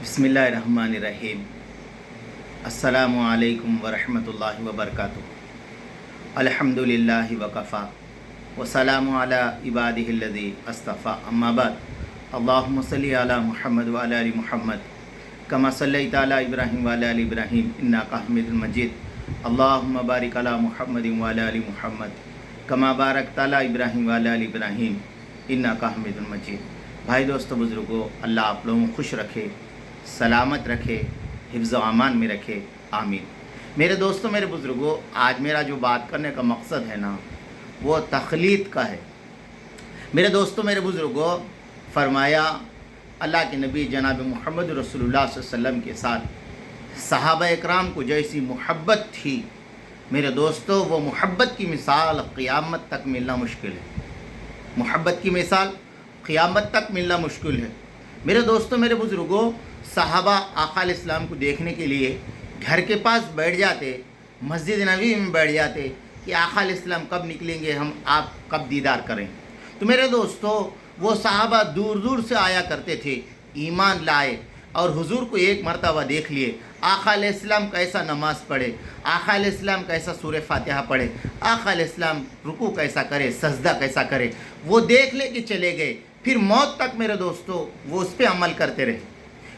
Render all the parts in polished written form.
बिस्मिल्लाहिर्रहमानिर्रहीम। अस्सलामु अलैकुम वरहमतुल्लाहि वबरकातुहू। अल्हम्दुलिल्लाहि वकफ़ा वसलामु अला इबादिहिल्लज़ी अस्तफ़ा। अम्मा बाद। अल्लाहुम्मा सल्लि अला मुहम्मद व अला आलि मुहम्मद कमा सल्लैता अला इब्राहीम व अला आलि इब्राहीम इन्नका हमीदुल मजीद। अल्लाहुम्मा बारिक अला मुहम्मद व अला आलि मुहम्मद कमा बारकता अला इब्राहीम व अला आलि इब्राहीम इन्नका हमीदुल मजीद। भाई दोस्तों बुज़ुर्गों, अल्लाह आप लोगों को खुश रखे, सलामत रखे, हिफ्ज़ व अमान में रखे, आमीन। मेरे दोस्तों, मेरे बुज़ुर्गों, आज मेरा जो बात करने का मकसद है ना, वो तख़लीद का है। मेरे दोस्तों, मेरे बुज़ुर्गों, फरमाया अल्लाह के नबी जनाब मोहम्मद रसूलुल्लाह सल्लल्लाहु अलैहि वसल्लम के साथ सहाबा इकराम को जैसी मोहब्बत थी, मेरे दोस्तों, वो मोहब्बत की मिसाल क़यामत तक मिलना मुश्किल है। मोहब्बत की मिसाल क़यामत तक मिलना मुश्किल है। मेरे दोस्तों, मेरे बुज़ुर्गों, सहाबा आका अलैहिस्सलाम को देखने के लिए घर के पास बैठ जाते, मस्जिद नबी में बैठ जाते कि आका अलैहिस्सलाम कब निकलेंगे, हम आप कब दीदार करें। तो मेरे दोस्तों, वो सहाबा दूर दूर से आया करते थे, ईमान लाए और हुजूर को एक मरतबा देख लिए। आका अलैहिस्सलाम कैसा नमाज़ पढ़े, आका अलैहिस्सलाम कैसा सूरह फातिहा पढ़े, आका अलैहिस्सलाम रुकू कैसा करे, सजदा कैसा करे, वो देख ले कि चले गए। फिर मौत तक मेरे दोस्तों वो उस पर अमल करते रहे।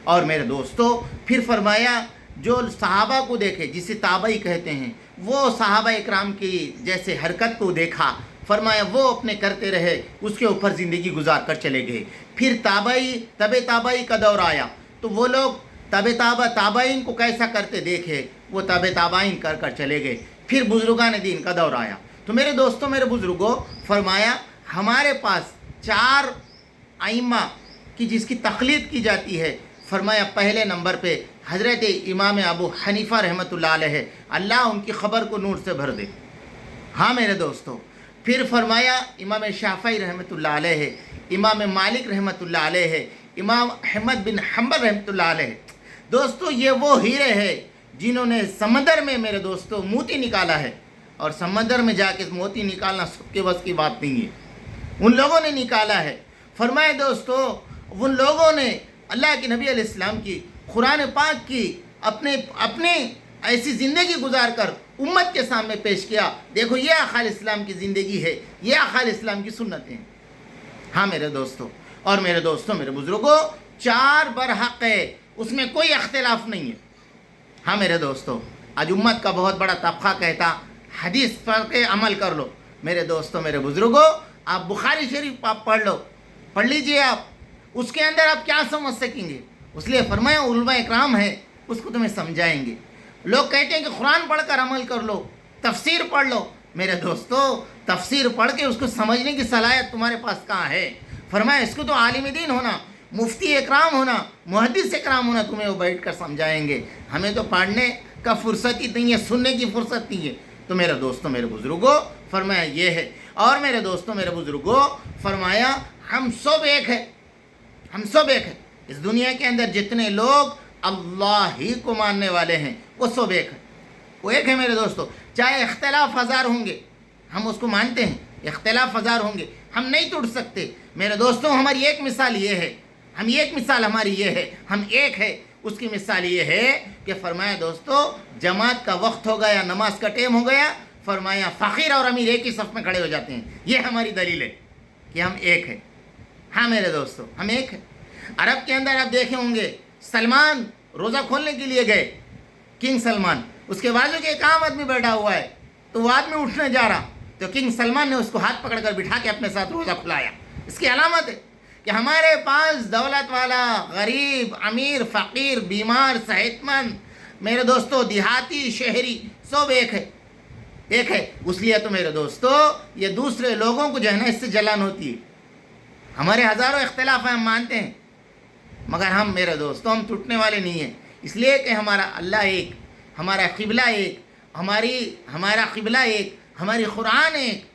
और मेरे दोस्तों, फिर फरमाया जो सहाबा को देखे, जिसे ताबई कहते हैं, वो सहाबा इकराम की जैसे हरकत को देखा, फरमाया वो अपने करते रहे, उसके ऊपर ज़िंदगी गुजार कर चले गए। फिर तबे ताबई का दौर आया, तो वो लोग ताबाइन को कैसा करते देखे, वो तबे ताबाइन कर कर चले गए। फिर बुज़ुर्गान दीन का दौर आया। तो मेरे दोस्तों, मेरे बुज़ुर्गों, फरमाया हमारे पास 4 आइम्मा की जिसकी तक़लीद की जाती है। फरमाया पहले नंबर पे हज़रत इमाम अबू हनीफ़ा रहमतुल्लाह अलैह, अल्लाह उनकी ख़बर को नूर से भर दे। हाँ मेरे दोस्तों, फिर फरमाया इमाम शाफ़ई रहमतुल्लाह अलैह, इमाम मालिक रहमतुल्लाह अलैह, इमाम अहमद बिन हम्बल रहमतुल्लाह अलैह। दोस्तों, ये वो हीरे हैं जिन्होंने समंदर में मेरे दोस्तों मोती निकाला है। और समंदर में जाके मोती निकालना सबके बस की बात नहीं है, उन लोगों ने निकाला है। फरमाए दोस्तों, उन लोगों ने अल्लाह के नबी अलैहिस्सलाम की कुरान पाक की अपने ऐसी ज़िंदगी गुजार कर उम्मत के सामने पेश किया। देखो, ये आका अलैहिस्सलाम की ज़िंदगी है, ये आका अलैहिस्सलाम की सुन्नतें हैं। हाँ मेरे दोस्तों, और मेरे दोस्तों, मेरे बुज़ुर्गों, 4 बरहक़ है, उसमें कोई अख्तिलाफ़ नहीं है। हाँ मेरे दोस्तों, आज उम्मत का बहुत बड़ा तबका कहता हदीस पढ़ के अमल कर लो। मेरे दोस्तों, मेरे बुज़ुर्गों, आप बुखारी शरीफ आप पढ़ लीजिए, आप उसके अंदर आप क्या समझ सकेंगे। इसलिए फरमाया उलमा इकराम है, उसको तुम्हें समझाएंगे। लोग कहते हैं कि कुरान पढ़कर अमल कर लो, तफसीर पढ़ लो। मेरे दोस्तों, तफसीर पढ़ के उसको समझने की सलाहियत तुम्हारे पास कहाँ है। फरमाया इसको तो आलिम दीन होना, मुफ्ती इकराम होना, मुहद्दिस इकराम होना, तुम्हें वो बैठ कर समझाएंगे। हमें तो पढ़ने का फुर्सत ही नहीं है, सुनने की फुर्सत नहीं है। तो मेरे दोस्तों, मेरे बुज़ुर्गों, फरमाया ये है। और मेरे दोस्तों, मेरे बुज़ुर्गों, फरमाया हम सब एक है, हम सब एक है। इस दुनिया के अंदर जितने लोग अल्लाह ही को मानने वाले हैं, वो सब एक है, वो एक है मेरे दोस्तों। चाहे इख्तिलाफ हज़ार होंगे, हम उसको मानते हैं, इख्तिलाफ हज़ार होंगे, हम नहीं टूट सकते। मेरे दोस्तों, हमारी एक मिसाल ये है, हमारी ये है, हम एक है। उसकी मिसाल ये है कि फरमाया दोस्तों, जमात का वक्त हो गया, नमाज का टाइम हो गया, फरमाया फ़कीर और अमीर एक ही सफ़ में खड़े हो जाते हैं। ये हमारी दलील है कि हम एक है। हाँ मेरे दोस्तों, हम एक है। अरब के अंदर आप देखे होंगे, सलमान रोज़ा खोलने के लिए गए, किंग सलमान, उसके बाजू के एक आम आदमी बैठा हुआ है, तो वो आदमी उठने जा रहा, तो किंग सलमान ने उसको हाथ पकड़कर बिठा के अपने साथ रोज़ा खुलाया। इसकी अलामत है कि हमारे पास दौलत वाला, गरीब, अमीर, फ़कीर, बीमार, सेहतमंद, मेरे दोस्तों, देहाती, शहरी, सब एक है, एक है। इसलिए तो मेरे दोस्तों, ये दूसरे लोगों को जो है ना, इससे जलन होती है। हमारे हज़ारों इख्तिलाफ हैं, हम मानते हैं, मगर हम मेरे दोस्तों, हम टूटने वाले नहीं हैं। इसलिए कि हमारा अल्लाह एक, हमारा क़िबला एक, हमारा क़िबला एक, हमारी कुरान एक,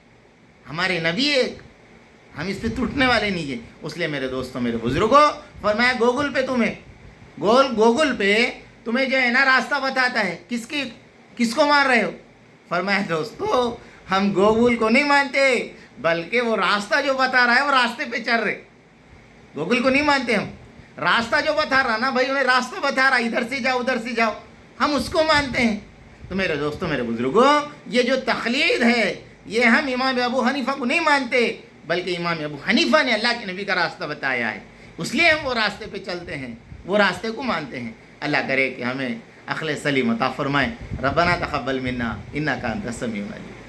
हमारे नबी एक, हम इस पे टूटने वाले नहीं हैं। इसलिए मेरे दोस्तों, मेरे बुज़ुर्गों, फरमाया गूगल पे तुम्हें जो है ना रास्ता बताता है, किसको मान रहे हो। फरमाया दोस्तों, हम गूगल को नहीं मानते, बल्कि वो रास्ता जो बता रहा है वो रास्ते पे चल रहे, गूगल को नहीं मानते हम। راستہ جو بتا رہا نا بھائی، انہیں راستہ بتا رہا، ادھر سے جاؤ ادھر سے جاؤ، ہم اس کو مانتے ہیں۔ تو میرے دوستوں، میرے بزرگوں، یہ جو تقلید ہے، یہ ہم امام ابو حنیفہ کو نہیں مانتے، بلکہ امام ابو حنیفہ نے اللہ کے نبی کا راستہ بتایا ہے، اس لیے ہم وہ راستے پہ چلتے ہیں، وہ راستے کو مانتے ہیں۔ اللہ کرے کہ ہمیں عقل سلیم عطا فرمائے۔ ربنا تقبل منا انک انت السمیع العلیم۔